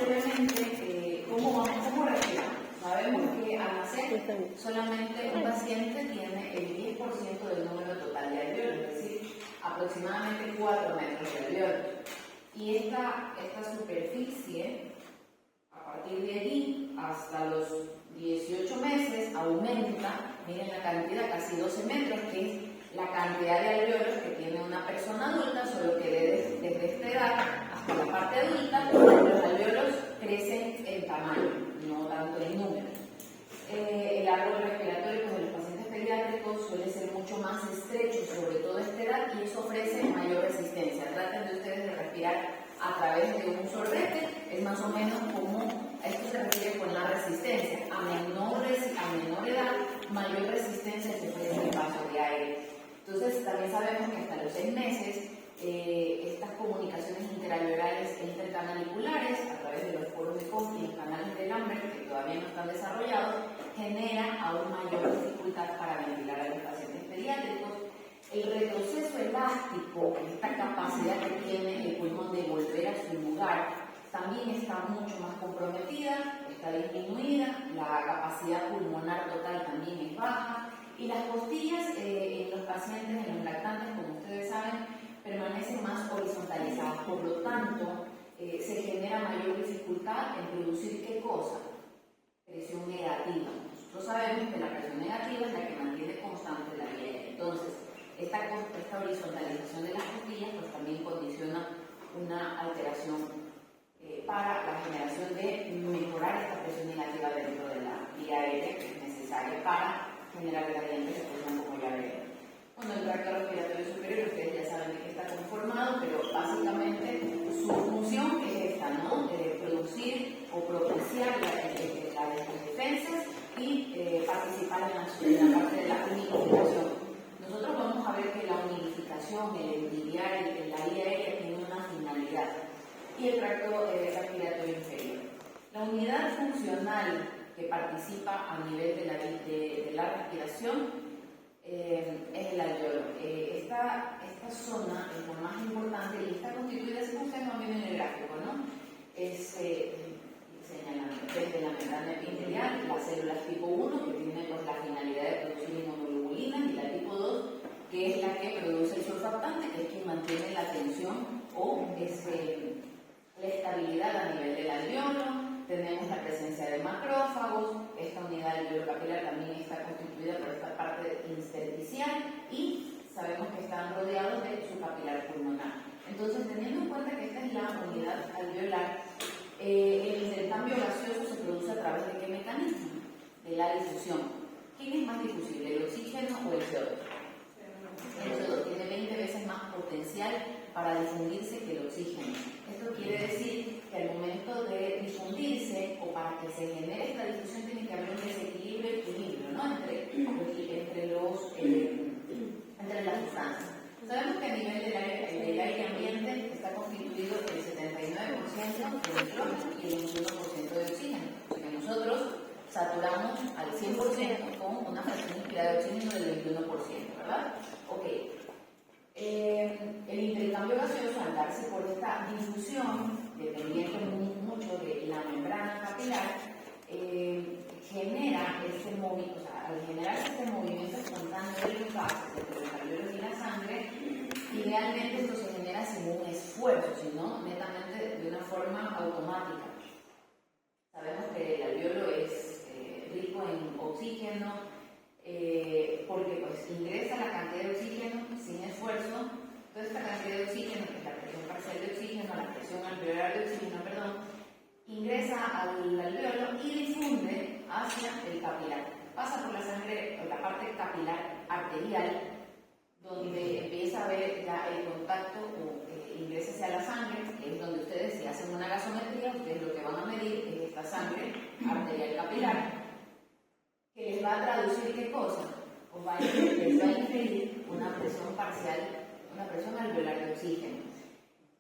brevemente cómo respirar. Sabemos que al nacer solamente un paciente tiene el 10% del número total de alveolos, es decir, aproximadamente 4 metros de alveolos. Y esta superficie, a partir de allí hasta los 18 meses, aumenta, miren la cantidad, casi 12 metros, que es la cantidad de alveolos que tiene una persona adulta, solo que desde esta edad hasta la parte adulta, los alveolos crecen en tamaño, no tanto en número. El árbol respiratorio de los pacientes pediátricos suele ser mucho más estrecho, sobre todo a esta edad, y eso ofrece mayor resistencia. Traten de ustedes de respirar a través de un sorbete, es más o menos como esto se refiere con la resistencia. A menor edad, mayor resistencia se ofrece el paso de aire. Entonces, también sabemos que hasta los 6 meses, estas comunicaciones interalveolares e intercanaliculares, a través de los poros de Coppi y los canales de Lambert, que todavía no están desarrollados, generan aún mayor dificultad para ventilar a los pacientes pediátricos. El retroceso elástico, esta capacidad que tiene el pulmón de volver a su lugar, también está mucho más comprometida, está disminuida, la capacidad pulmonar total también es baja, y las costillas en los pacientes, en los lactantes, como ustedes saben, permanecen más horizontalizadas, por lo tanto, se genera mayor dificultad en producir ¿qué cosa? Presión negativa. Nosotros sabemos que la presión negativa es la que mantiene constante la vía. Entonces, esta horizontalización de las costillas pues también condiciona una alteración para la generación de mejorar esta presión negativa dentro de la vía aérea, que es necesaria para generar gradientes de presión, como ya veremos. Bueno, el tracto respiratorio superior, ustedes ya saben de qué está conformado, pero básicamente su función es esta, ¿no? Producir o propiciar las defensas y participar en la parte de la humidificación. Nosotros vamos a ver que la humidificación, el envidiar, la vía aérea tiene una finalidad, y el tracto respiratorio inferior. La unidad funcional que participa a nivel de la respiración es el alveolo. Esta zona es la más importante y está constituida, como ustedes van viendo en el gráfico, ¿no? Señalando desde la membrana epitelial, las células tipo 1, que tienen pues, la finalidad de producir inmunoglobulinas, y la tipo 2, que es la que produce el surfactante, que es quien mantiene la tensión o la estabilidad a nivel del alveolo. Tenemos la presencia de macrófagos, esta unidad alveolo-capilar también está constituida por esta parte intersticial y sabemos que están rodeados de su capilar pulmonar. Entonces, teniendo en cuenta que esta es la unidad alveolar, el intercambio gaseoso se produce a través de qué mecanismo? De la difusión. ¿Quién es más difusible, el oxígeno o el CO2? El CO2 tiene 20 veces más potencial para difundirse que el oxígeno. Esto quiere decir que al momento de difundirse o para que se genere esta difusión tiene que haber un equilibrio, ¿no? entre las sustancias. Sabemos que a nivel del aire ambiente está constituido el 79% de nitrógeno y el 21% de oxígeno. O sea que nosotros saturamos al 100% con una fracción inspirada de oxígeno del 21%, ¿verdad? Ok. El intercambio gaseoso, al darse por esta difusión, dependiendo mucho de la membrana capilar, genera este movimiento, o sea, al generar este movimiento espontáneo de los gases entre los alveolos y la sangre, idealmente esto se genera sin un esfuerzo, sino netamente de una forma automática. Sabemos que el alveolo es rico en oxígeno, porque pues ingresa la cantidad de oxígeno sin esfuerzo. Toda esta cantidad de oxígeno, que es la presión parcial de oxígeno, la presión alveolar de oxígeno, ingresa al alveolo y difunde hacia el capilar. Pasa por la sangre, por la parte capilar arterial, donde empieza a haber ya el contacto o ingresa hacia la sangre, que es donde ustedes, si hacen una gasometría, ustedes lo que van a medir es esta sangre arterial capilar, que les va a traducir ¿qué cosa? Les va a inferir una presión parcial, una presión alveolar de oxígeno.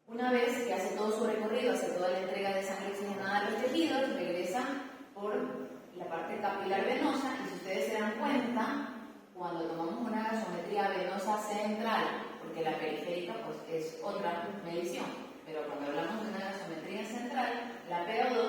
Una vez que hace todo su recorrido, hace toda la entrega de sangre oxigenada a los tejidos, regresa por la parte capilar venosa, y si ustedes se dan cuenta, cuando tomamos una gasometría venosa central, porque la periférica pues, es otra medición, pero cuando hablamos de una gasometría central, la PO2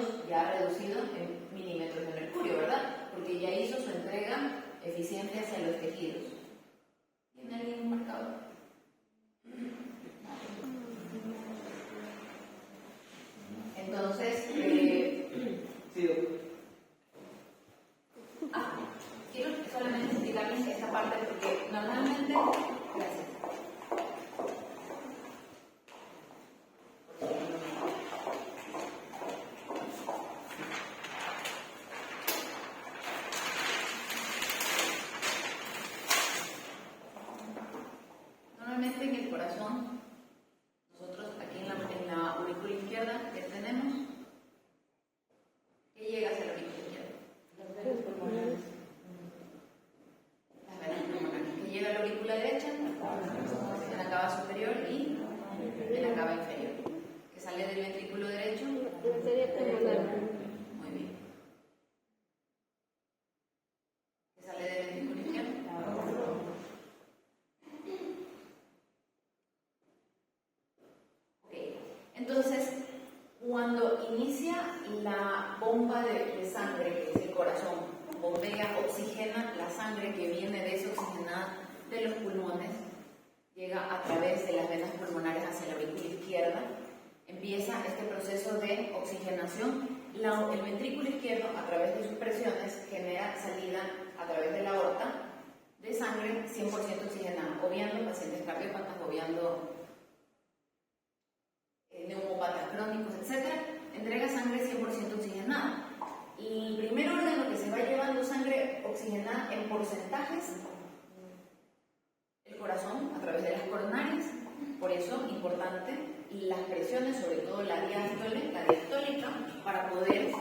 Entonces, cuando inicia la bomba de sangre, que es el corazón, bombea, oxigena la sangre que viene desoxigenada de los pulmones, llega a través de las venas pulmonares hacia la aurícula izquierda, empieza este proceso de oxigenación. El ventrículo izquierdo, a través de sus presiones, genera salida a través de la aorta de sangre 100% oxigenada, obviando pacientes cardiópatas, obviando neumopatas crónicos, etc. Entrega sangre 100% oxigenada. El primer órgano que se va llevando sangre oxigenada en porcentajes, el corazón, a través de las coronarias. Por eso, importante, las presiones, sobre todo la diastólica, para poder,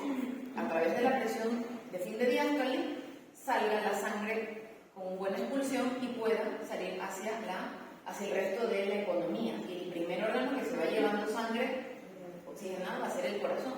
a través de la presión de fin de diástole, salga la sangre con buena expulsión y pueda salir hacia el resto de la economía. Y el primer órgano que se va llevando sangre oxigenada va a ser el corazón.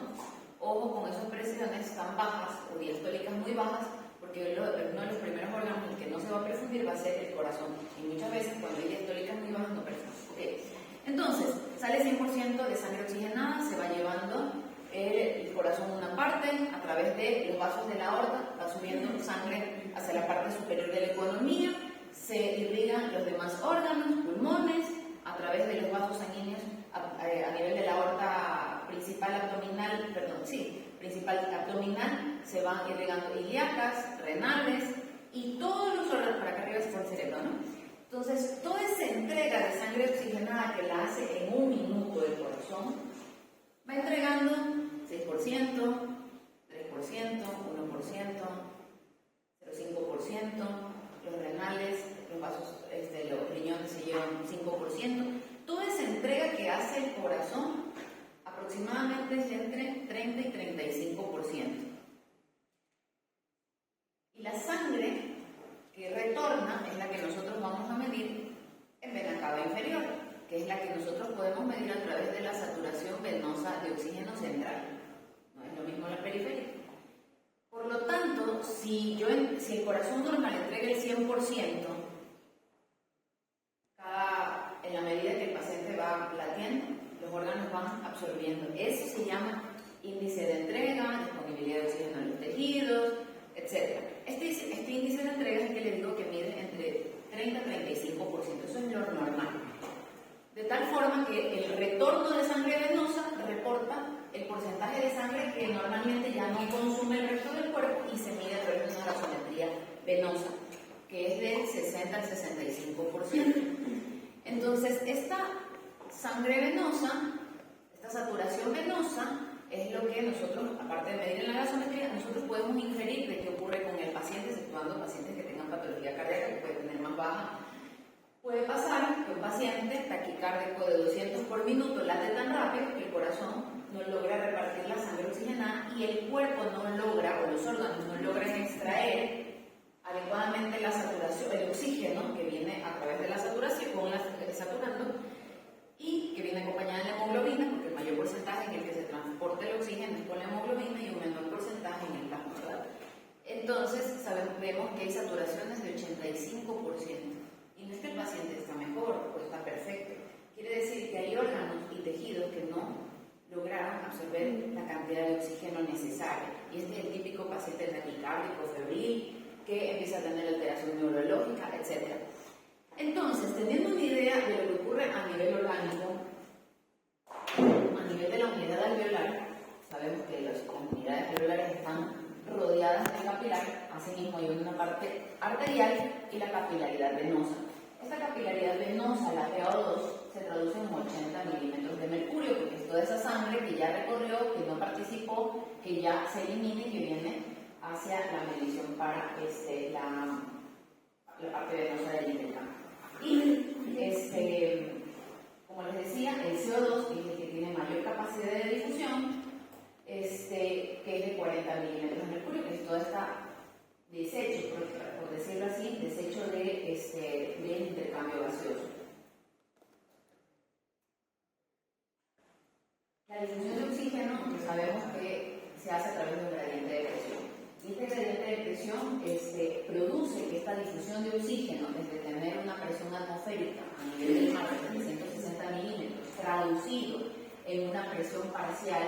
Ojo con esas presiones tan bajas o diastólicas muy bajas, porque uno de los primeros órganos en el que no se va a perfundir va a ser el corazón. Y muchas veces cuando hay diastólicas muy bajas no perfunden. Okay. Entonces, sale 100% de sangre oxigenada, se va llevando el corazón una parte, a través de los vasos de la aorta, va subiendo sangre hacia la parte superior de la economía, se irrigan los demás órganos, pulmones, a través de los vasos sanguíneos a nivel de la aorta principal abdominal, se van irrigando ilíacas, renales y todos los órganos para acá arriba es el cerebro, ¿no? Entonces, toda esa entrega de sangre oxigenada que la hace en un minuto el corazón, va entregando 6%, 3%, 1%, 0,5%, los renales, los vasos, los riñones se llevan 5%. Toda esa entrega que hace el corazón aproximadamente es entre 30 y 35%. Y la sangre que retorna es la que nosotros vamos a medir en vena cava inferior, que es la que nosotros podemos medir a través de la saturación venosa de oxígeno central. No es lo mismo la periferia. Por lo tanto, si el corazón normal entrega el 100%, en la medida que el paciente va latiendo, los órganos van absorbiendo. Eso se llama índice de entrega, disponibilidad de oxígeno en los tejidos, etc. Este índice de entrega es el que le digo que mide entre 30 y 35%. Eso es lo normal. De tal forma que el retorno de sangre venosa reporta el porcentaje de sangre que normalmente ya no consume el resto del cuerpo y se mide a través de una gasometría venosa, que es del 60 al 65%. Entonces, esta sangre venosa, esta saturación venosa, es lo que nosotros, aparte de medir en la gasometría, nosotros podemos inferir de qué ocurre con el paciente, exceptuando pacientes que tengan patología cardíaca, que puede tener más baja. Puede pasar que un paciente taquicárdico de 200 por minuto late tan rápido que el corazón no logra repartir la sangre oxigenada y el cuerpo no logra, o los órganos no logran extraer adecuadamente la saturación, el oxígeno que viene a través de la saturación, saturando, y que viene acompañada de la hemoglobina, porque el mayor porcentaje en el que se transporta el oxígeno es con la hemoglobina y un menor porcentaje en el plasma, ¿verdad? Entonces, vemos que hay saturaciones de 85%. Y no es que el paciente está mejor o está perfecto. Quiere decir que hay órganos y tejidos que no lograron absorber la cantidad de oxígeno necesaria. Y este es el típico paciente taquicárdico, febril, que empieza a tener alteración neurológica, etc. Entonces, teniendo una idea de lo que ocurre a nivel orgánico, a nivel de la unidad alveolar, sabemos que las unidades alveolares están rodeadas de capilar, asimismo hay una parte arterial y la capilaridad venosa. Esta capilaridad venosa, la PaO2, se traduce en 80 milímetros de mercurio, porque es toda esa sangre que ya recorrió, que no participó, que ya se elimina y que viene hacia la medición para la parte venosa del intestino. Y, como les decía, el CO2, que es el que tiene mayor capacidad de difusión, que es de 40 milímetros de mercurio, que es toda esta desecho, por decirlo así, desecho del intercambio gaseoso. La difusión de oxígeno, que sabemos que se hace a través de un gradiente de presión. Y este gradiente de presión produce que esta difusión de oxígeno, desde tener una presión atmosférica a nivel del mar de 360 milímetros, traducido en una presión parcial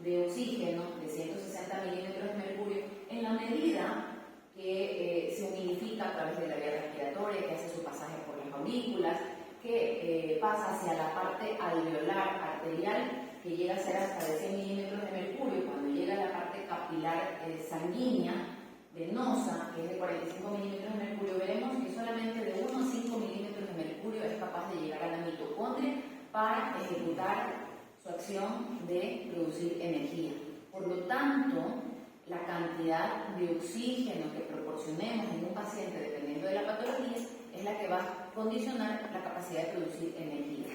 de oxígeno de 160 milímetros de mercurio en la medida que se humidifica a través de la vía respiratoria, que hace su pasaje por las aurículas, que pasa hacia la parte alveolar arterial, que llega a ser hasta de 100 milímetros de mercurio. Cuando llega a la parte capilar sanguínea, venosa, que es de 45 milímetros de mercurio, veremos que solamente de 1 a 5 milímetros de mercurio es capaz de llegar a la mitocondria para ejecutar su acción de producir energía. Por lo tanto, la cantidad de oxígeno que proporcionemos en un paciente, dependiendo de la patología, es la que va a condicionar la capacidad de producir energía.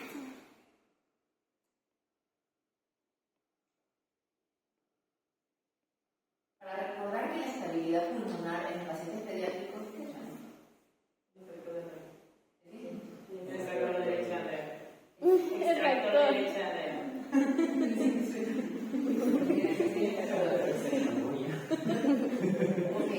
Para recordar que la estabilidad pulmonar en los pacientes pediátricos, ¿qué llaman? Extracto de leche. Ok,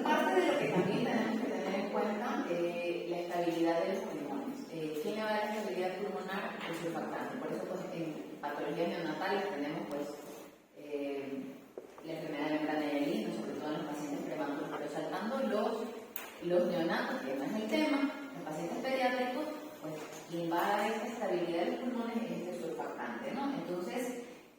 parte de lo que también tenemos que tener en cuenta es la estabilidad de los pulmones. ¿Quién le va a dar la estabilidad pulmonar? El surfactante. Por eso, pues, en patologías neonatales tenemos, pues, la enfermedad de membrana de Yaglin, sobre todo en los pacientes prematuros. Pero saltando los neonatos, que no es el tema, los pacientes pediátricos, pues, quien va a dar esta estabilidad de los pulmones es este surfactante, ¿no? Entonces,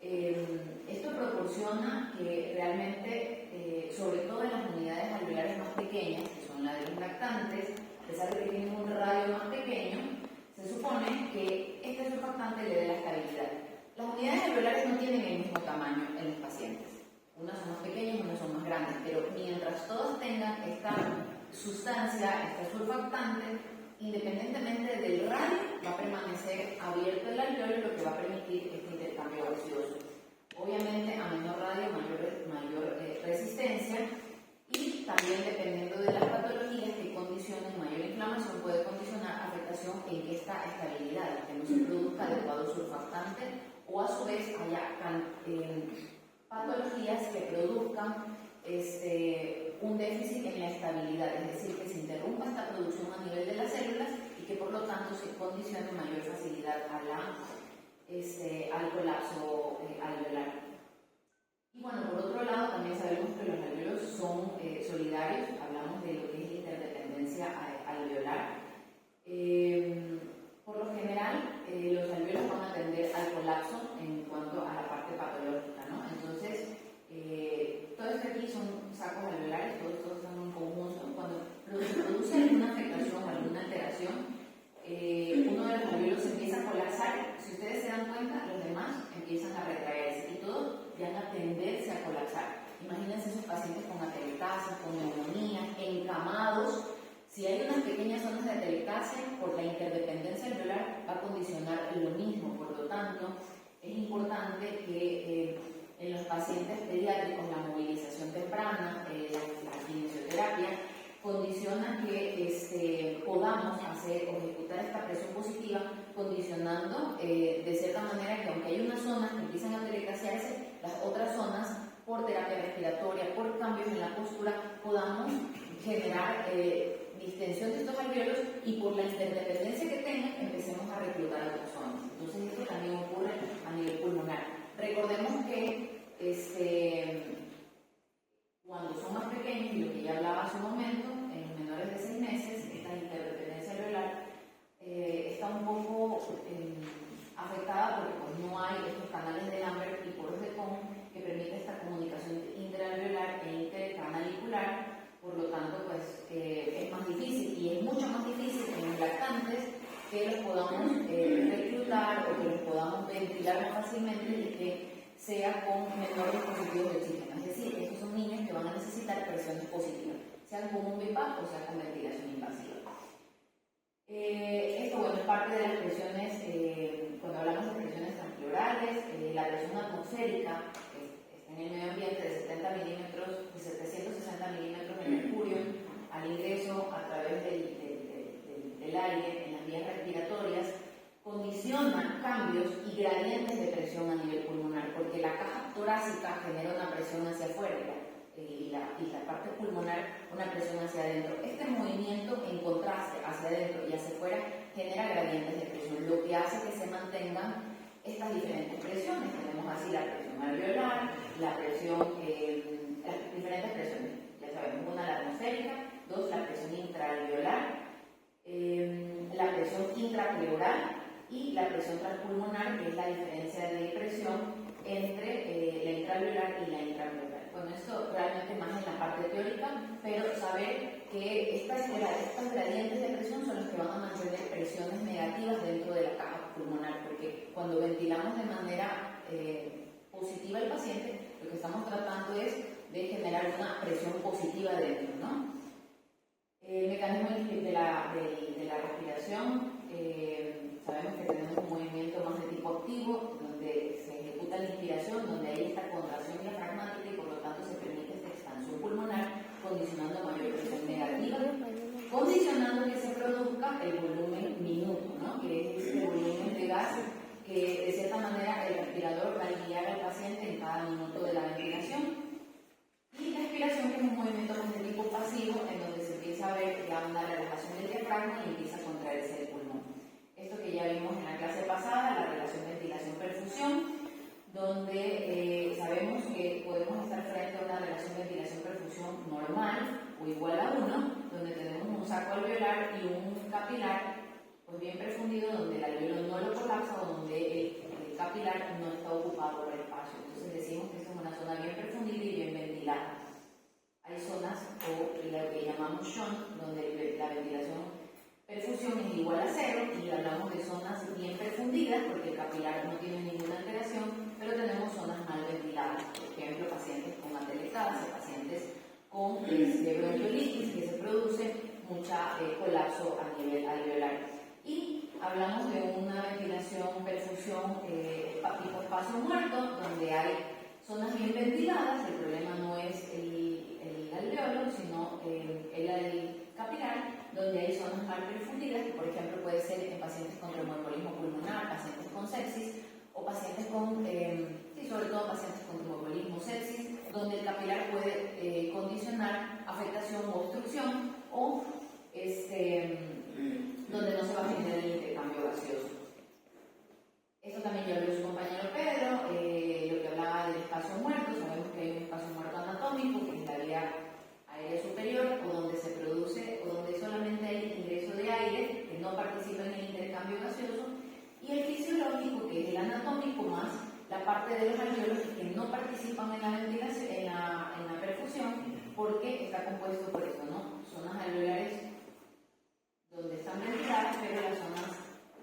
esto proporciona que realmente, sobre todo en las unidades alveolares más pequeñas, que son las de los lactantes, a pesar de que tienen un radio más pequeño, se supone que este surfactante le dé la estabilidad. Las unidades alveolares no tienen el mismo tamaño en los pacientes. Unas son más pequeñas, unas son más grandes, pero mientras todas tengan esta sustancia, este surfactante, independientemente del radio, va a permanecer abierto el alveolo, lo que va a permitir este intercambio gaseoso. Obviamente, a menor radio, mayor resistencia, y también dependiendo de las patologías que condicionen mayor inflamación, puede condicionar afectación en esta estabilidad, que no se produzca adecuado surfactante, o a su vez haya patologías que produzcan un déficit en la estabilidad, es decir, que se interrumpa esta producción a nivel de las células y que por lo tanto se condicione mayor facilidad al colapso alveolar. Y bueno, por otro lado, también sabemos que los alveolos son solidarios, hablamos de lo que es la interdependencia alveolar. Por lo general, los alveolos van a tender al colapso en cuanto a la parte patológica, ¿no? Entonces, todo esto aquí son sacos alveolares, todos están en un conjunto. Cuando se produce alguna afectación o alguna alteración, uno de los alveolos empieza a colapsar. Si ustedes se dan cuenta, los demás empiezan a retraerse y todos van a tenderse a colapsar. Imagínense esos pacientes con atelectasia, con neumonía, encamados. Si hay unas pequeñas zonas de atelectasia, por la interdependencia alveolar va a condicionar lo mismo. Por lo tanto, es importante que en los pacientes pediátricos la movilización temprana, la fisioterapia, condiciona que podamos hacer o ejecutar esta presión positiva, condicionando de cierta manera que aunque hay unas zonas que empiezan a telectasiarse, las otras zonas, por terapia respiratoria, por cambios en la postura, podamos generar distensión de estos alveolos y por la interdependencia que tengan, empecemos a reclutar otras zonas. Entonces, esto también ocurre a nivel pulmonar. Recordemos que cuando son más pequeños, y lo que ya hablaba hace un momento, en los menores de 6 meses, esta interdependencia alveolar está un poco afectada porque pues, no hay estos canales de Lambert y poros de Kohn que permiten esta comunicación interalveolar e intercanalicular. Por lo tanto, pues es más difícil, y es mucho más difícil en los lactantes que los podamos reclutar o que los podamos ventilar más fácilmente y que sea con menores dispositivos de oxígeno. Es decir, estos son niños que van a necesitar presiones positivas, sean con un BIPAP o sea con ventilación invasiva. Esto, bueno, es parte de las presiones, cuando hablamos de presiones transpleurales, la presión atmosférica, está en el medio ambiente de 70 milímetros, de 760 milímetros de mercurio al ingreso a través del aire en las vías respiratorias, condiciona cambios y gradientes de presión a nivel pulmonar, porque la caja torácica genera una presión hacia afuera y la parte pulmonar una presión hacia adentro. Este movimiento en contraste hacia adentro y hacia afuera genera gradientes de presión, lo que hace que se mantengan estas diferentes presiones. Tenemos así la presión alveolar, la presión, las diferentes presiones. Ya sabemos, una la atmosférica, dos la presión intraalveolar, la presión intrapleural y la presión transpulmonar, que es la diferencia de presión entre la intraalveolar y la intrapleural. Bueno, esto realmente más en la parte teórica, pero saber que estos gradientes de presión son los que van a mantener presiones negativas dentro de la caja pulmonar, porque cuando ventilamos de manera positiva al paciente, lo que estamos tratando es de generar una presión positiva dentro, ¿no? El mecanismo de la respiración, sabemos que tenemos un movimiento más de tipo activo, donde se ejecuta la inspiración, donde hay esta contracción diafragmática y por lo tanto se permite esta expansión pulmonar, condicionando mayor presión negativa, condicionando que se produzca el volumen minuto, ¿no? Que es el volumen de gas que de cierta manera el respirador va a guiar al paciente en cada minuto de la ventilación. Y la expiración, que es un movimiento más de tipo pasivo, en donde se empieza a ver ya una relajación del diafragma y empieza a contraerse el pulmón. Esto que ya vimos en la clase pasada, la relación ventilación-perfusión, donde sabemos que podemos estar frente a una relación ventilación-perfusión normal o igual a 1, donde tenemos un saco alveolar y un capilar pues bien perfundido, donde el alveolo no lo colapsa o donde el capilar no está ocupado por el espacio. Entonces decimos que esta es una zona bien perfundida y bien ventilada. Hay zonas, o lo que llamamos shunt, donde la ventilación-perfusión es igual a 0, y hablamos de zonas bien perfundidas porque el capilar no tiene ninguna alteración, pero tenemos zonas mal ventiladas, por ejemplo, pacientes con atelectasia, pacientes con bronquiolitis, que se produce mucha colapso a nivel alveolar. Y hablamos de una ventilación-perfusión tipo espacio muerto, donde hay zonas bien ventiladas. El problema no es el alveolo, sino el capilar, donde hay zonas mal perfundidas, que por ejemplo puede ser en pacientes con tromboembolismo pulmonar, pacientes con sepsis, o pacientes con, sobre todo pacientes con tromboembolismo sepsis, donde el capilar puede condicionar afectación o obstrucción, o donde no se va a generar el intercambio gaseoso. Esto también ya lo vio su compañero Pedro, lo que hablaba del espacio muerto. Sabemos que hay un espacio muerto anatómico, que es la vía aérea superior, o donde se produce, o donde solamente hay ingreso de aire, que no participa en el intercambio gaseoso, y el fisiológico, que es el anatómico, más la parte de los alveolos que no participan en la ventilación, en la perfusión, porque está compuesto por eso, ¿no? Zonas alveolares donde están ventiladas, pero las zonas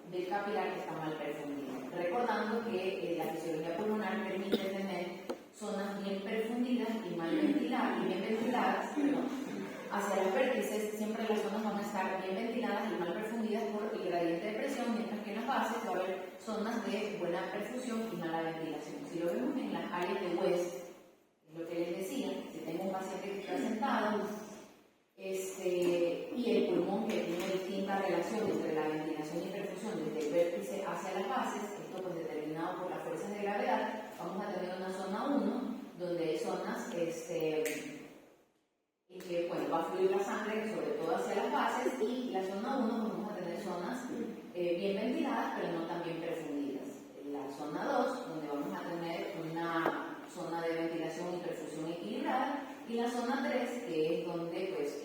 del capilar que están mal perfundidas. Recordando que la fisiología pulmonar permite tener zonas bien perfundidas y mal ventiladas, hacia los vértices. Siempre las zonas van a estar bien ventiladas y mal perfundidas por el gradiente de presión, mientras que en las bases va a haber zonas de buena perfusión y mala ventilación. Si lo vemos en las áreas de West, es lo que les decía, si tengo un paciente que está sentado, y el pulmón que tiene distinta relación entre la ventilación y perfusión desde el vértice hacia las bases, esto pues determinado por las fuerzas de gravedad, vamos a tener una zona 1, donde hay zonas y que bueno, va a fluir la sangre sobre todo hacia las bases, y la zona 1 vamos a tener zonas bien ventiladas pero no tan bien perfundidas. La zona 2, donde vamos a tener una zona de ventilación y perfusión equilibrada, y la zona 3, que es donde pues,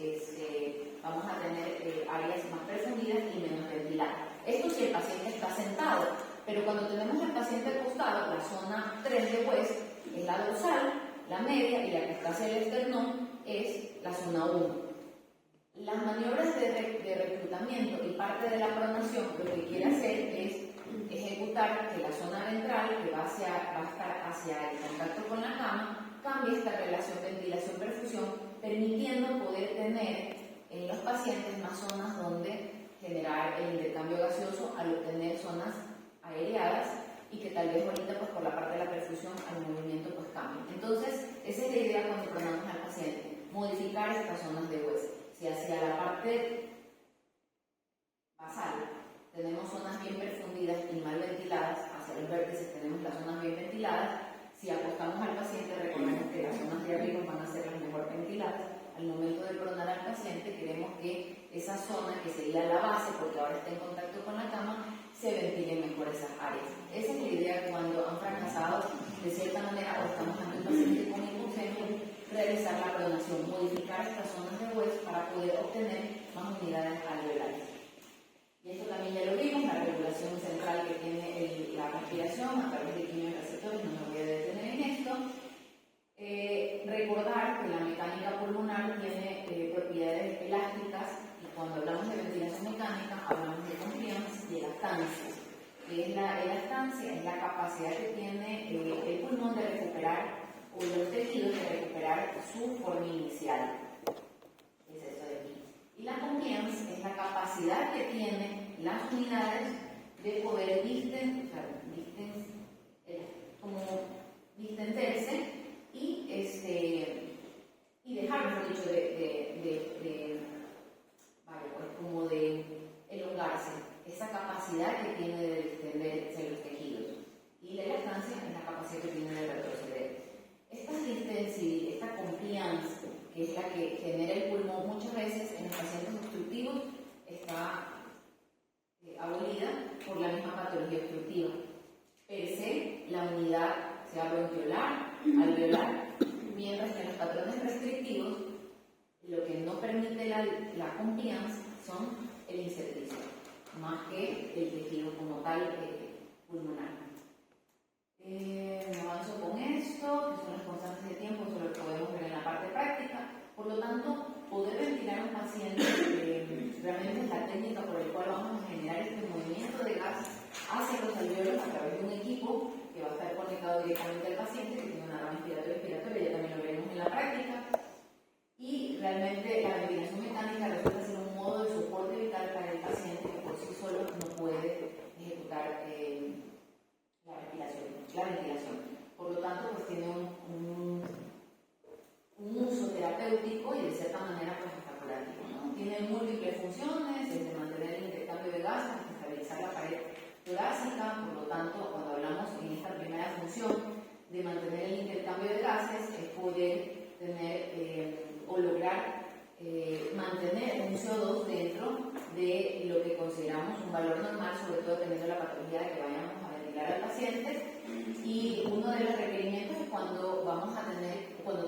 vamos a tener áreas más perfundidas y menos ventiladas. Esto si el paciente está sentado, pero cuando tenemos al paciente acostado, la zona 3 de West es la dorsal, la media, y la que está hacia el esternón es la zona 1. Las maniobras de reclutamiento y parte de la pronación lo que quiere hacer es ejecutar que la zona ventral, que va a estar hacia el contacto con la cama, cambie esta relación ventilación-perfusión, permitiendo poder tener en los pacientes más zonas donde generar el intercambio gaseoso al obtener zonas aereadas, y que tal vez ahorita pues por la parte de la perfusión al movimiento pues cambie. Entonces esa es la idea cuando pronamos al paciente, modificar estas zonas de West. Si hacia la parte basal tenemos zonas bien perfundidas y mal ventiladas, hacia los vértices tenemos las zonas bien ventiladas. Si acostamos al paciente, recordemos que las zonas de arriba van a ser las mejor ventiladas. Al momento de pronar al paciente, queremos que esa zona, que sería la base, porque ahora está en contacto con la cama, se ventilen mejor esas áreas. Esa es la idea cuando han fracasado de cierta manera o estamos ante un paciente con hipoxemia, realizar la pronación, modificar estas zonas de West para poder obtener más unidades alveolares. Y esto también ya lo vimos, la regulación central que tiene la respiración a través de quimioreceptores, no me voy a detener en esto. Recordar que la mecánica pulmonar tiene propiedades elásticas y cuando hablamos de ventilación mecánica hablamos de compliance y elactancia. ¿Qué es la elactancia? Es la capacidad que tiene el pulmón de recuperar o los tejidos de recuperar su forma inicial. Es eso de aquí. Y la compliance es la capacidad que tienen las unidades de poder distenderse y dejar, mejor dicho, como de elongarse, esa capacidad que tiene de extenderse los tejidos. Y la elactancia es la capacidad que tiene de retroceder. Esta distensión, esta compliance, que es la que genera el pulmón muchas veces en los pacientes obstructivos, está abolida por la misma patología obstructiva. Per se, la unidad sea bronquiolar, alveolar, mientras que en los patrones restrictivos, lo que no permite la compliance son el inserticio, más que el tejido como tal pulmonar. Me avanzo con esto, que son las constantes de tiempo, eso lo podemos ver en la parte práctica. Por lo tanto, poder ventilar a un paciente realmente es la técnica por la cual vamos a generar este movimiento de gas hacia los alveolos a través de un equipo que va a estar conectado directamente al paciente, que tiene una rama inspiratoria, ya también lo veremos en la práctica. Y realmente la ventilación mecánica resulta ser un modo de soporte vital para el paciente que por sí solo no puede ejecutar la ventilación. Por lo tanto, pues tiene un uso terapéutico y de cierta manera pues hasta curativo, ¿no? Tiene múltiples funciones, desde mantener el intercambio de gases hasta estabilizar la pared torácica. Por lo tanto, cuando hablamos en esta primera función de mantener el intercambio de gases, es poder tener o lograr mantener un CO2 dentro de lo que consideramos un valor normal, sobre todo dependiendo de la patología de que vayamos a ventilar al paciente. Y uno de los requerimientos es cuando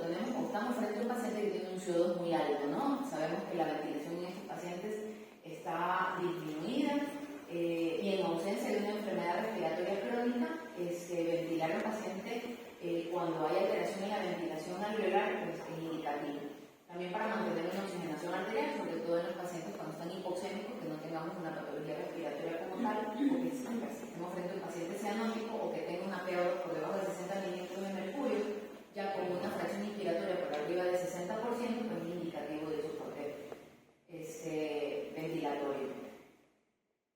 tenemos o estamos frente a un paciente que tiene un CO2 muy alto, ¿no? Sabemos que la ventilación en estos pacientes está disminuida y en ausencia de una enfermedad respiratoria crónica, ventilar al paciente cuando hay alteración en la ventilación alveolar pues, es indicativo. También para mantener una oxigenación arterial, sobre todo en los pacientes cuando están hipoxémicos, que no tengamos una patología respiratoria como tal, o que estemos frente a un paciente cianótico o que tenga una PaO2 por debajo de 60 mililitros de mercurio, ya con una fracción inspiratoria por arriba del 60%, pues es indicativo de soporte ventilatorio.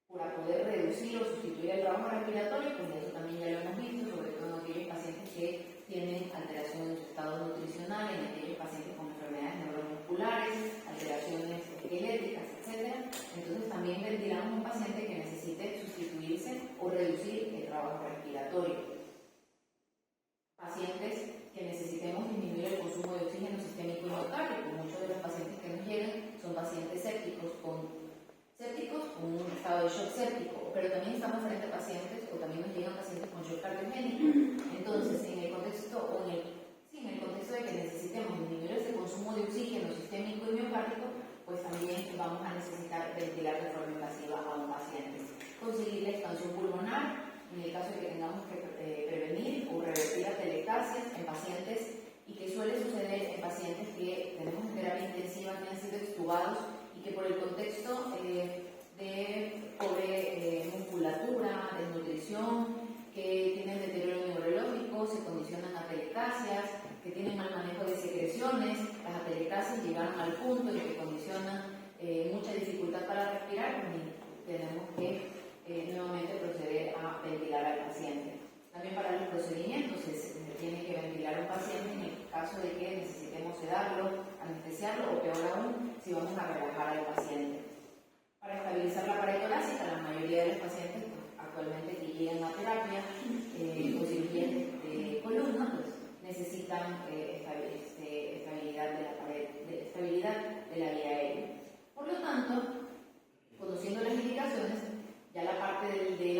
Para poder reducir o sustituir el trabajo respiratorio, pues eso también ya lo hemos visto, sobre todo en aquellos pacientes que tienen alteración en su estado nutricional, en aquellos pacientes con enfermedades neuromusculares, alteraciones esqueléticas, etc. Entonces también ventilamos a un paciente que necesite sustituirse o reducir el trabajo respiratorio. Pacientes que necesitemos disminuir el consumo de oxígeno sistémico y miocardio, muchos de los pacientes que nos llegan son pacientes sépticos con un estado de shock séptico, pero también estamos frente a pacientes o también nos llegan pacientes con shock cardiogénico. Entonces, en el contexto de que necesitemos disminuir ese consumo de oxígeno sistémico y miocárdico, pues también vamos a necesitar ventilar de forma invasiva a un paciente. Conseguir la expansión pulmonar, en el caso de que tengamos que prevenir o revertir atelectasias en pacientes, y que suele suceder en pacientes que tenemos en terapia intensiva, que han sido extubados y que por el contexto de pobre musculatura, desnutrición, que tienen deterioro neurológico, se condicionan a atelectasias, que tienen mal manejo de secreciones, las atelectasias llegaron al punto en que condicionan mucha dificultad para respirar, y tenemos que nuevamente proceder a ventilar al paciente. También para los procedimientos se tiene que ventilar a un paciente en el caso de que necesitemos sedarlo, anestesiarlo o peor aún, si vamos a relajar al paciente. Para estabilizar la pared torácica, la mayoría de los pacientes actualmente que llegan a terapia con cirugía de columna, pues necesitan estabilidad de la pared, estabilidad de la vía aérea. Por lo tanto, conociendo las indicaciones, ya la parte de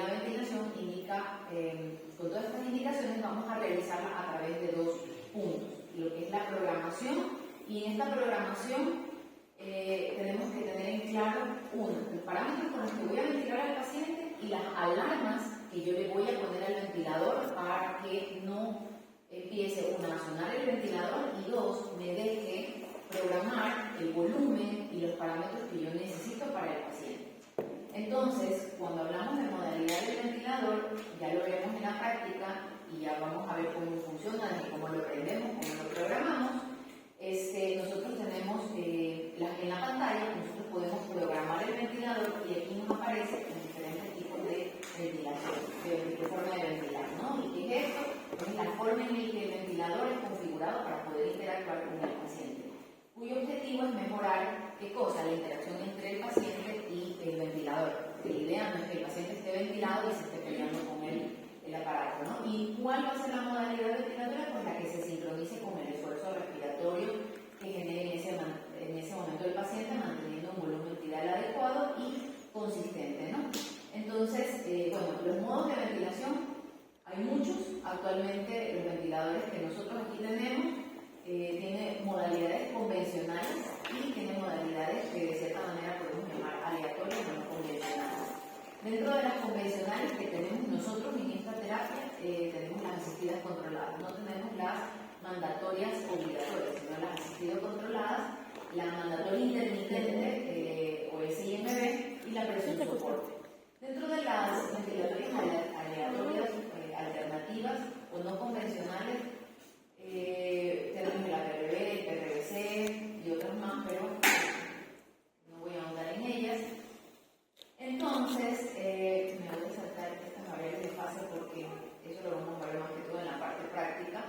realizarla a través de dos puntos, lo que es la programación, y en esta programación tenemos que tener en claro, uno, los parámetros con los que voy a ventilar al paciente y las alarmas que yo le voy a poner al ventilador para que no empiece, una, a sonar el ventilador y dos, me deje programar el volumen y los parámetros que yo necesito para el paciente. Entonces, cuando hablamos de modalidad del ventilador, ya lo veremos en la práctica y ya vamos a ver cómo funciona, desde cómo lo prendemos, cómo lo programamos. Nosotros tenemos en la pantalla, nosotros podemos programar el ventilador y aquí nos aparece en diferentes tipos de ventilación, de forma de ventilar, ¿no? ¿Y qué es esto? Es la forma en la que el ventilador es configurado para poder interactuar con el paciente, cuyo objetivo es mejorar, ¿qué cosa? La interacción entre el paciente y el ventilador. La idea no es que el paciente esté ventilado y se esté peleando con el aparato, ¿no? ¿Y cuál va a ser la modalidad ventilatoria? Pues la que se sincronice con el esfuerzo respiratorio que genere en ese momento el paciente, manteniendo un volumen vital adecuado y consistente, ¿no? Entonces, bueno, los modos de ventilación, hay muchos. Actualmente los ventiladores que nosotros aquí tenemos tienen modalidades convencionales y tienen modalidades que de cierta manera podemos llamar aleatorias o no convencionales. Dentro de las convencionales que tenemos nosotros en esta terapia, tenemos las asistidas controladas, no tenemos las mandatorias obligatorias, sino las asistidas controladas, la mandatoria intermitente o SIMB y la presión soporte. Dentro de las ventilatorias aleatorias, alternativas o no convencionales, tenemos el APRB, el PRBC y otras más, pero no voy a ahondar en ellas. Entonces, me voy a saltar estas variables de fase porque eso lo vamos a ver más que todo en la parte práctica.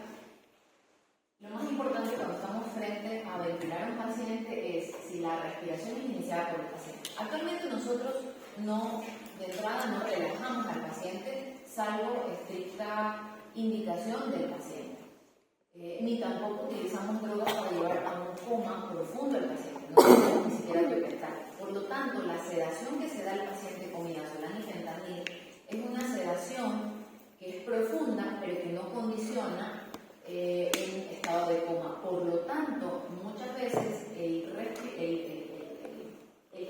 Lo más importante cuando estamos frente a ventilar a un paciente es si la respiración es iniciada por el paciente. Actualmente nosotros de entrada no relajamos al paciente salvo estricta indicación del paciente. Ni tampoco utilizamos drogas para llevar a un coma profundo al paciente, no tenemos ni siquiera biopetal. Por lo tanto, la sedación que se da al paciente con midazolam y fentanil es una sedación que es profunda, pero que no condiciona en estado de coma. Por lo tanto, muchas veces el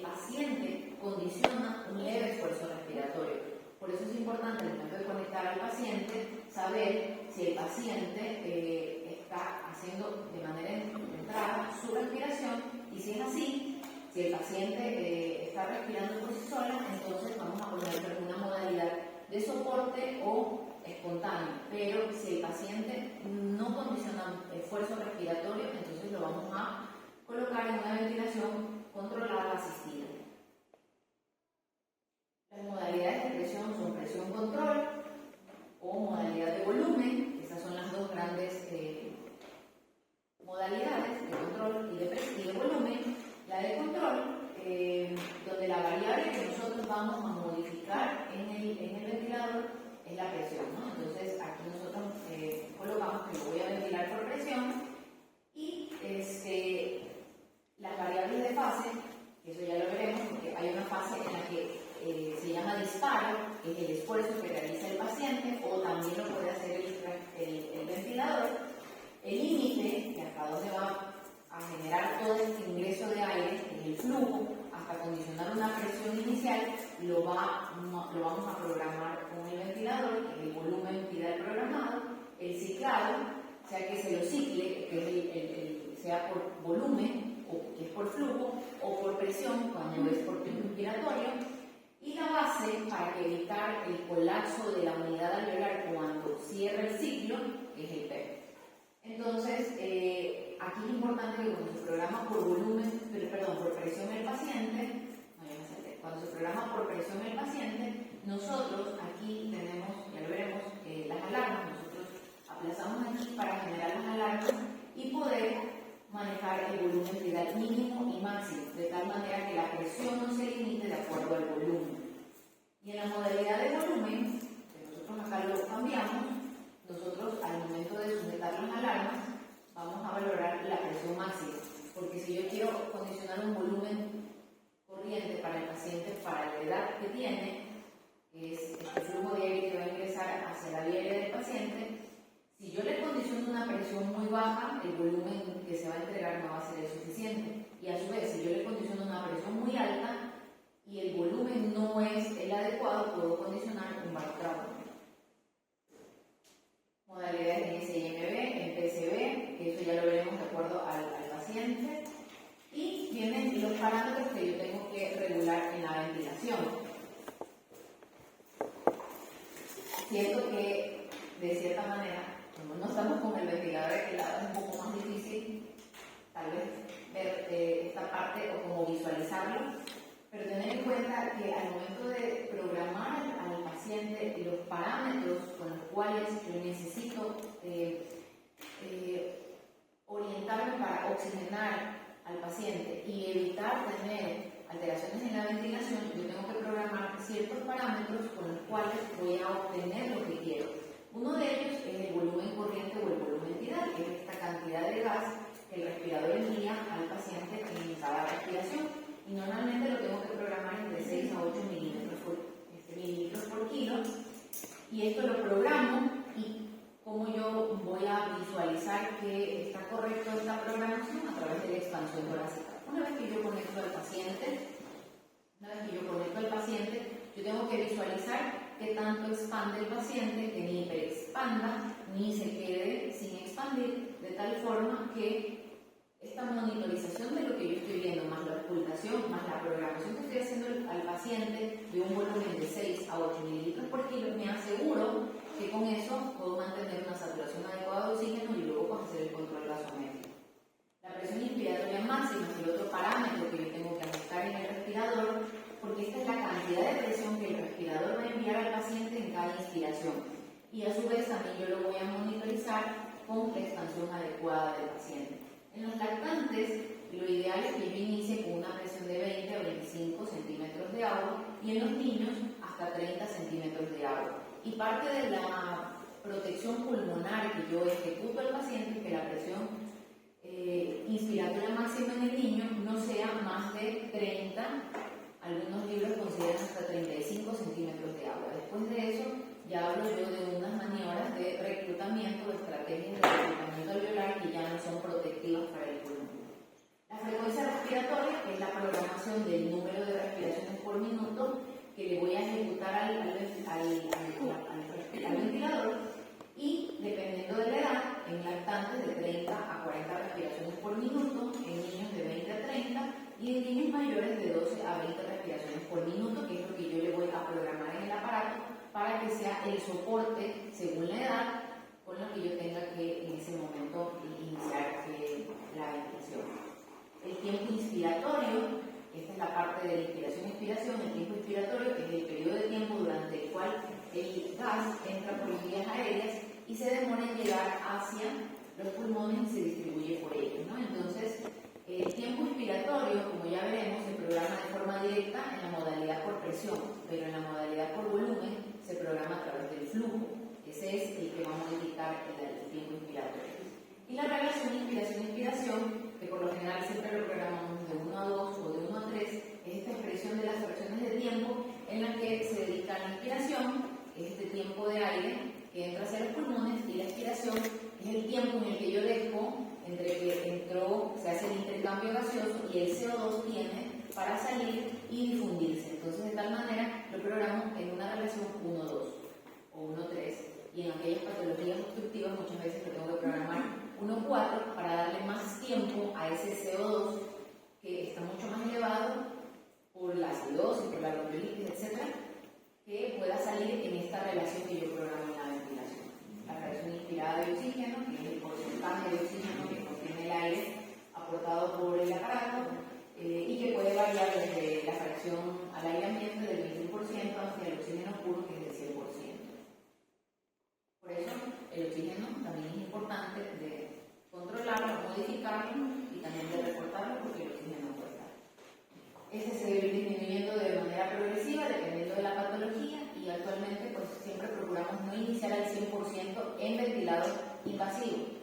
paciente condiciona un leve esfuerzo respiratorio. Por eso es importante, al momento de conectar al paciente, saber si el paciente está haciendo de manera centrada su respiración, y si es así, si el paciente está respirando por sí sola, entonces vamos a ponerle una modalidad de soporte o espontáneo. Pero si el paciente no condiciona esfuerzo respiratorio, entonces lo vamos a colocar en una ventilación controlada asistida. Las modalidades de presión son presión control o modalidad de volumen. Estas son las dos grandes modalidades de control y de volumen. La de control, donde la variable que nosotros vamos a modificar en el ventilador es la presión, ¿no? Entonces aquí nosotros colocamos que lo voy a ventilar por presión y las variables de fase, que eso ya lo veremos porque hay una fase en la que se llama disparo, que es el esfuerzo que realiza el paciente, o también lo puede hacer el ventilador. El límite, que hasta donde va a generar todo este ingreso de aire, que es el flujo, hasta condicionar una presión inicial, lo vamos a programar con el ventilador, que es el volumen vital programado, el ciclado, o sea que se lo cicle, que es sea por volumen, o que es por flujo, o por presión, cuando es por tiempo inspiratorio. Y la base, para evitar el colapso de la unidad alveolar cuando cierra el ciclo, es el PEP. Entonces, aquí es importante que cuando se programa por presión el paciente, cuando se programa por presión el paciente, nosotros aquí tenemos, ya lo veremos, las alarmas. Nosotros aplazamos aquí para generar las alarmas y poder manejar el volumen vital mínimo y máximo, de tal manera que la presión no se limite de acuerdo al volumen. Y en la modalidad de volumen, que nosotros acá lo cambiamos, nosotros al momento de sujetar las alarmas vamos a valorar la presión máxima, porque si yo quiero condicionar un volumen corriente para el paciente, para la edad que tiene, que es el flujo de aire que va a ingresar hacia la vía aérea del paciente, si baja, el volumen que se va a entregar no va a ser el suficiente. Y a su vez, si yo le condiciono una presión muy alta y el volumen no es el adecuado, puedo condicionar un background. Modalidades en SIMB, en PCB, que eso ya lo veremos de acuerdo al paciente. Y vienen los parámetros que yo tengo que regular en la ventilación. Siento que, de cierta manera, como no estamos con el ventilador de aquel lado, es un poco más difícil, tal vez, ver esta parte o como visualizarlo, pero tener en cuenta que al momento de programar al paciente los parámetros con los cuales yo necesito orientarme para oxigenar al paciente y evitar tener alteraciones en la ventilación, yo tengo que programar ciertos parámetros con los cuales voy a obtener lo que quiero. Uno de ellos es el volumen corriente o el volumen tidal, que es esta cantidad de gas que el respirador envía al paciente en cada respiración. Y normalmente lo tengo que programar entre 6 a 8 mililitros por kilo. Y esto lo programo y cómo yo voy a visualizar que está correcto esta programación a través de la expansión torácica. Una vez que yo conecto al paciente, yo tengo que visualizar qué tanto expande el paciente, que ni hiperexpanda ni se quede sin expandir, de tal forma que esta monitorización de lo que yo estoy viendo, más la ocultación, más la programación que estoy haciendo al paciente de un volumen de 6 a 8 mililitros por kilo, me aseguro que con eso puedo mantener una saturación adecuada de oxígeno y luego puedo hacer el control gasométrico. La presión inspiratoria máxima es el otro parámetro que yo tengo que ajustar en el respirador, porque esta es la cantidad de presión que el respirador va a enviar al paciente en cada inspiración. Y a su vez también yo lo voy a monitorizar con la expansión adecuada del paciente. En los lactantes, lo ideal es que yo inicie con una presión de 20 a 25 centímetros de agua y en los niños hasta 30 centímetros de agua. Y parte de la protección pulmonar que yo ejecuto al paciente es que la presión inspiratoria máxima en el niño no sea más de 30, algunos libros consideran hasta 35 centímetros de agua. Después de eso, ya hablo yo de unas maniobras de reclutamiento, de estrategias de reclutamiento alveolar que ya no son protectivas para el pulmón. La frecuencia respiratoria es la programación del número de respiraciones por minuto que le voy a ejecutar al ventilador y, dependiendo de la edad, en lactantes de 30 a 40 respiraciones por minuto, en niños de 20 a 30 y en niños mayores de 12 a 20 respiraciones por minuto, que es lo que yo le voy a programar en el aparato para que sea el soporte según la edad con lo que yo tenga que en ese momento iniciar la ventilación. El tiempo inspiratorio, esta es la parte de la inspiración-expiración, el tiempo inspiratorio es el periodo de tiempo durante el cual el gas entra por las vías aéreas y se demora en llegar hacia los pulmones y se distribuye por ellos, ¿no? Entonces, el tiempo inspiratorio, como ya veremos, se programa de forma directa en la modalidad por presión, pero en la modalidad por volumen se programa a través del flujo. Ese es el que va a modificar el tiempo inspiratorio. Y la relación inspiración-expiración, que por lo general siempre lo programamos de 1 a 2 o de 1 a 3, es esta expresión de las fracciones de tiempo en la que se dedica a la inspiración, que es este tiempo de aire que entra hacia los pulmones, y la expiración es el tiempo en el que yo dejo entre que se hace el intercambio gaseoso y el CO2 tiene para salir y difundirse. Entonces, de tal manera, lo programo en una relación 1-2 o 1-3. Y en aquellas patologías obstructivas muchas veces lo tengo que programar 1-4 para darle más tiempo a ese CO2 que está mucho más elevado por la acidosis, por la bronquiolitis, etc., que pueda salir en esta relación que yo programo en la ventilación. La fracción inspirada de oxígeno, que es el porcentaje de oxígeno que contiene el aire aportado por el aparato, y que puede variar desde la fracción al aire ambiente del 21% hacia el oxígeno puro, que es del 100%. Por eso, el oxígeno también es importante de controlarlo, modificarlo y también de reportarlo, porque el oxígeno cuesta. Ese se debe ir disminuyendo de manera progresiva dependiendo de la patología y actualmente pues siempre procuramos no iniciar al 100% en ventilado invasivo.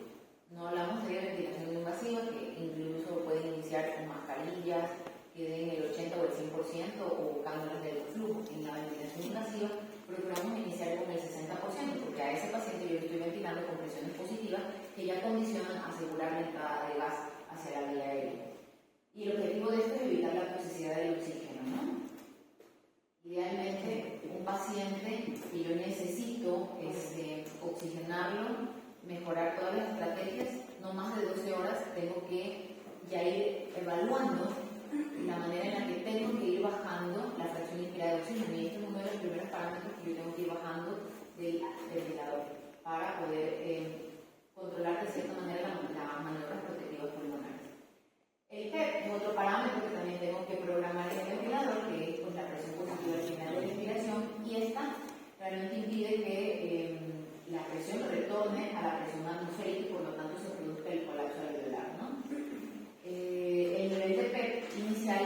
No hablamos de ventilación invasiva, que incluso pueden iniciar con mascarillas que den el 80 o el 100% o cánulas de flujo. En la ventilación invasiva procuramos iniciar con el 60%, porque a ese paciente yo le estoy ventilando con presiones positivas que ya condicionan buscan asegurar la entrada de gas hacia la vía aérea. Y el objetivo de esto es evitar la toxicidad del oxígeno, ¿no? Idealmente, un paciente que yo necesito oxigenarlo, mejorar todas las estrategias, no más de 12 horas, tengo que ya ir evaluando la manera en la que tengo que ir bajando la fracción inspirada de oxígeno. Y este es uno de los primeros parámetros que yo tengo que ir bajando del ventilador para poder controlar de cierta manera las maniobras protectivas pulmonares. El PEP es otro parámetro que también tengo que programar en el ventilador, que es pues, la presión positiva al final de la inspiración, y esta realmente impide que la presión retorne a la presión atmosférica y por lo tanto se produzca el colapso alveolar, ¿no? El nivel de PEP inicial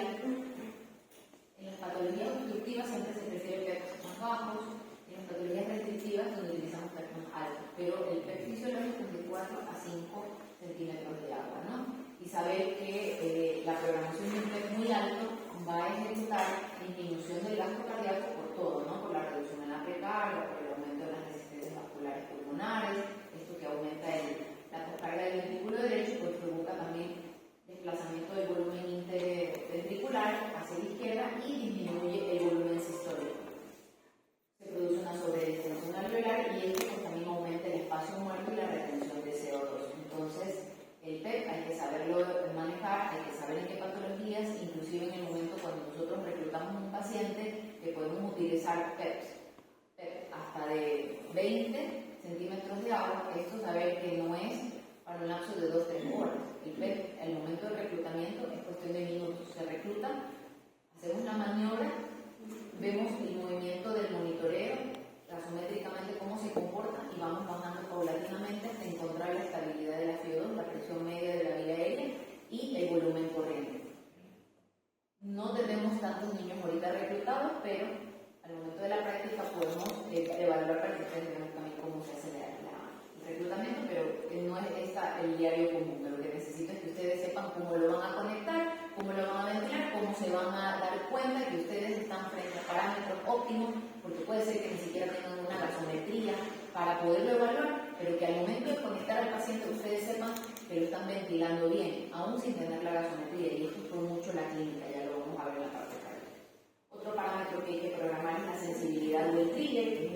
en las patologías obstructivas siempre se prefiere PEP más bajos, en las patologías restrictivas donde utilizamos PEP más altos, pero el PEP fisiológico es de 4 a 5 centímetros de agua, ¿no? Y saber que la programación de un PEP muy alto va a ejecutar disminución del gasto cardíaco por todo, ¿no? Por la reducción en la precarga, por el aumento de las resistencias vasculares pulmonares, esto que aumenta la poscarga del ventrículo derecho, pues provoca también desplazamiento del volumen interventricular hacia la izquierda y disminuye el volumen sistólico. Se produce una sobredistensión alveolar y esto pues, también aumenta el espacio muerto y la retención de CO2. Entonces, el PEP hay que saberlo manejar, hay que saber en qué patologías, inclusive en el momento cuando nosotros reclutamos un paciente que podemos utilizar PEP hasta de 20 centímetros de agua, esto saber que no es para un lapso de 2-3 horas. El PEP, el momento del reclutamiento es cuestión de minutos. Se recluta, hacemos la maniobra, vemos el movimiento del monitoreo, gasométricamente cómo se comporta y vamos bajando paulatinamente hasta encontrar la estabilidad de la FIO2, la presión media de la vía aérea y el volumen corriente. No tenemos tantos niños ahorita reclutados, pero al momento de la práctica podemos evaluar perfectamente también cómo se hace el reclutamiento, pero no es el diario común. Lo que necesito es que ustedes sepan cómo lo van a conectar, cómo lo van a ventilar, cómo se van a dar cuenta que ustedes están frente a parámetros óptimos, porque puede ser que ni siquiera tengan una gasometría para poderlo evaluar, pero que al momento de conectar al paciente ustedes sepan que lo están ventilando bien, aún sin tener la gasometría, y esto fue mucho la clínica, ya lo vamos a ver en la parte cardíaca. Otro parámetro que hay que programar es la sensibilidad del trigger, que es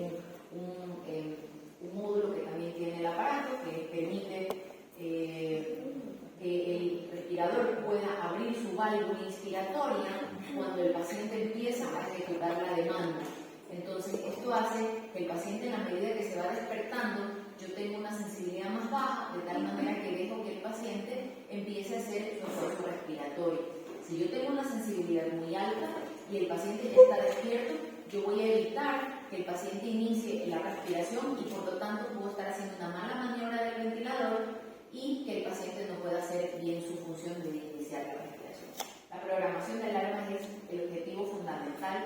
un módulo que también tiene el aparato, que permite que el respirador pueda abrir su válvula inspiratoria cuando el paciente empieza a ejecutar la demanda. Entonces, esto hace que el paciente, en la medida que se va despertando, yo tengo una sensibilidad más baja, de tal manera que dejo que el paciente empiece a hacer su esfuerzo respiratorio. Si yo tengo una sensibilidad muy alta y el paciente ya está despierto, yo voy a evitar que el paciente inicie la respiración y por lo tanto puedo estar haciendo una mala maniobra del ventilador y que el paciente no pueda hacer bien su función de iniciar la respiración. La programación de alarmas es el objetivo fundamental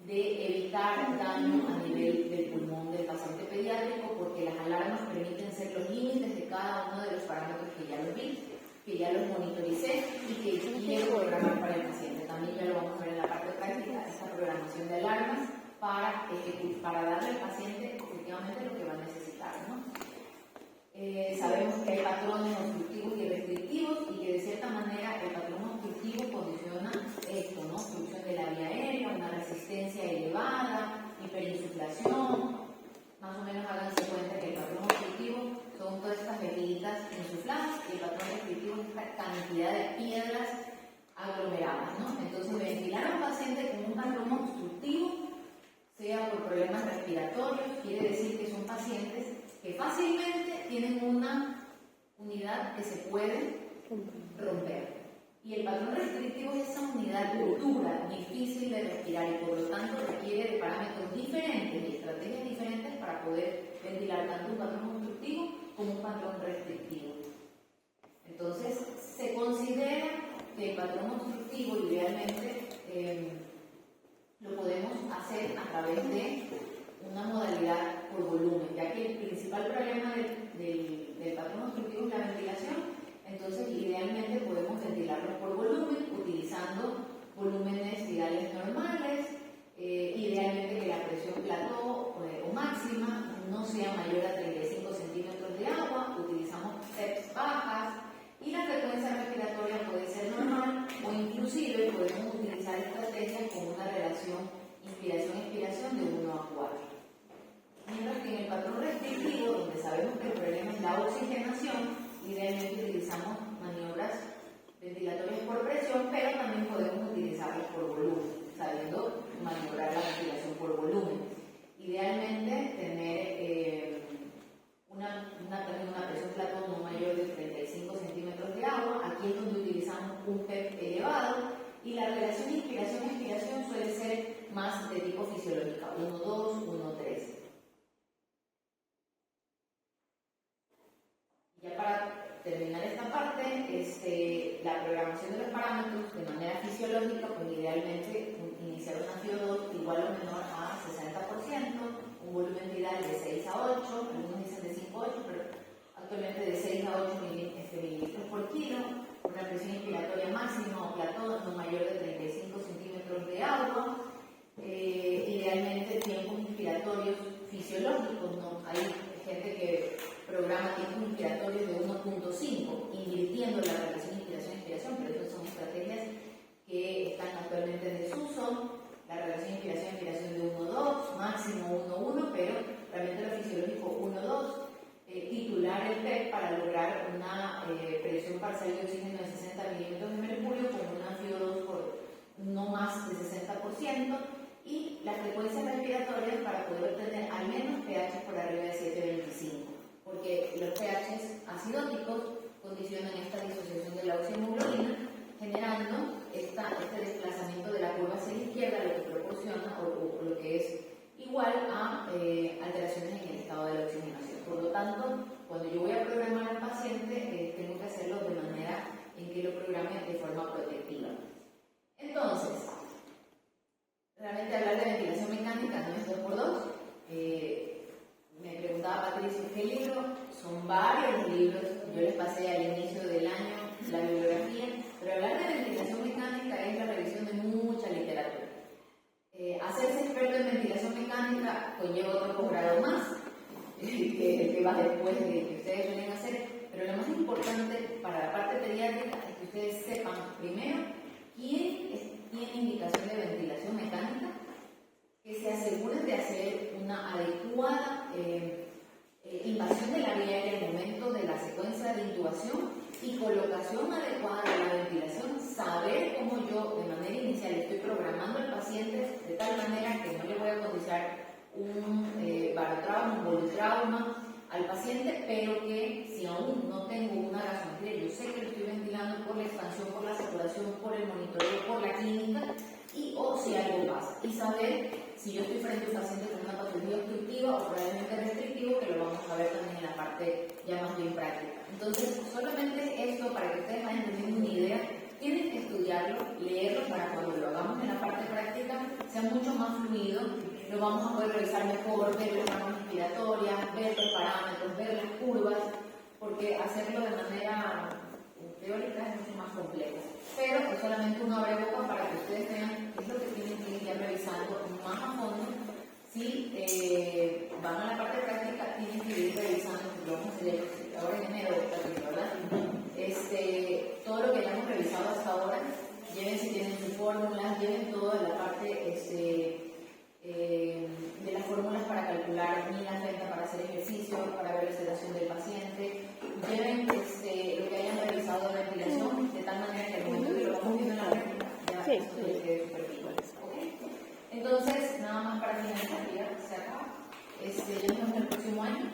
de evitar daño a nivel del pulmón del paciente pediátrico, porque las alarmas permiten ser los límites de cada uno de los parámetros que ya los vi, que ya los monitoricé y que quiero programar para el paciente. También ya lo vamos a ver en la parte práctica, esta programación de alarmas para darle al paciente efectivamente lo que va a necesitar, ¿no? Sabemos que hay patrones obstructivos y restrictivos y que de cierta manera el patrón obstructivo condiciona esto, ¿no? Obstrucción de la vía aérea, una resistencia elevada, hiperinsuflación. Más o menos háganse cuenta que el patrón obstructivo son todas estas bebidas insufladas y el patrón restrictivo es esta cantidad de piedras aglomeradas, ¿no? Entonces, ventilar a un paciente con un patrón obstructivo, sea por problemas respiratorios, quiere decir que son pacientes que fácilmente tienen una unidad que se puede romper. Y el patrón restrictivo es esa unidad dura, difícil de respirar y por lo tanto requiere de parámetros diferentes y estrategias diferentes para poder ventilar tanto un patrón obstructivo como un patrón restrictivo. Entonces, se considera que el patrón obstructivo idealmente lo podemos hacer a través de una modalidad por volumen, ya que el principal problema del patrón obstructivo es la ventilación. Entonces, idealmente podemos ventilarlo por volumen, utilizando volúmenes virales normales, idealmente que la presión plató o máxima no sea mayor a 35 centímetros de agua, utilizamos PEPs bajas, idealmente utilizamos maniobras ventilatorias por presión, pero también podemos utilizarlas por volumen, sabiendo maniobrar la ventilación por volumen. Idealmente tener una presión platón no mayor de 35 centímetros de agua. Aquí es donde utilizamos un PEP elevado y la relación inspiración-expiración suele ser más de tipo fisiológica, 1-2, 1-3. Ya para terminar esta parte, la programación de los parámetros de manera fisiológica, pues idealmente iniciar una FIO2 igual o menor a 60%, un volumen viral de 6 a 8, algunos dicen de 5 a 8, pero actualmente de 6 a 8 mililitros por kilo, una presión inspiratoria máxima o platón no mayor de 35 centímetros de agua, idealmente tiempos inspiratorios fisiológicos, ¿no? Hay gente que programa tiempos inspiratorios de 1.5, invirtiendo la relación inspiración-expiración, pero esas son estrategias que están actualmente en desuso. La relación inspiración-expiración de 1-2, máximo 1-1, pero realmente lo fisiológico 1-2. Titular el PEP para lograr una presión parcial de oxígeno de 60 milímetros de mercurio con una FIO2 por no más de 60% y las frecuencias respiratorias para poder obtener al menos pH por arriba de 7.25, porque los pHs acidóticos condicionan esta disociación de la oximoglobina, generando este desplazamiento de la curva hacia la izquierda, lo que proporciona o lo que es igual a alteraciones en el estado de la oxigenación. Por lo tanto, cuando yo voy a programar al paciente, tengo que hacerlo de manera en que lo programe de forma protectiva. Entonces, realmente hablar de ventilación mecánica no es 2x2. Me preguntaba Patricio, ¿qué libro? Son varios libros. Yo les pasé al inicio del año la bibliografía, pero hablar de ventilación mecánica es la revisión de mucha literatura. Hacerse experto en ventilación mecánica conlleva otro posgrado más, que va después de que ustedes suelen hacer, pero lo más importante para la parte pediátrica es que ustedes sepan primero quién tiene indicación de ventilación mecánica, que se aseguren de hacer una adecuada invasión de la vía aérea en el momento de la secuencia de intubación y colocación adecuada de la ventilación, saber cómo yo de manera inicial estoy programando al paciente de tal manera que no le voy a cotizar un barotrauma, un bolotrauma al paciente, pero que si aún no tengo una gasometría, yo sé que lo estoy ventilando por la expansión, por la saturación, por el monitoreo, por la clínica, y o si algo pasa, y saber si yo estoy frente a un paciente con una patología obstructiva o probablemente restrictivo, que lo vamos a ver también en la parte ya más bien práctica. Entonces, solamente esto para que ustedes vayan teniendo una idea, tienen que estudiarlo, leerlo para cuando lo hagamos en la parte práctica sea mucho más fluido, lo vamos a poder revisar mejor, ver las ramas respiratorias, ver los parámetros, ver las curvas, porque hacerlo de manera teórica es mucho más complejo. Pero es solamente un abrebocas para que ustedes vean qué es lo que tienen que ir ya revisando más a fondo. Si van a la parte práctica, tienen que ir revisando, lo vamos a hacer ahora en enero, ¿verdad? Todo lo que ya hemos revisado hasta ahora, lleven si tienen sus fórmulas, lleven toda la parte de las fórmulas para calcular milas lenta para hacer ejercicio, para ver la sedación del paciente, lleven lo que hayan revisado de ventilación, de tal manera que al momento que lo vamos viendo en la práctica, ya esto les quede súper bien. ¿Okay? Entonces, nada más para finalizar, ya se acaba. Ya nos vemos el próximo año.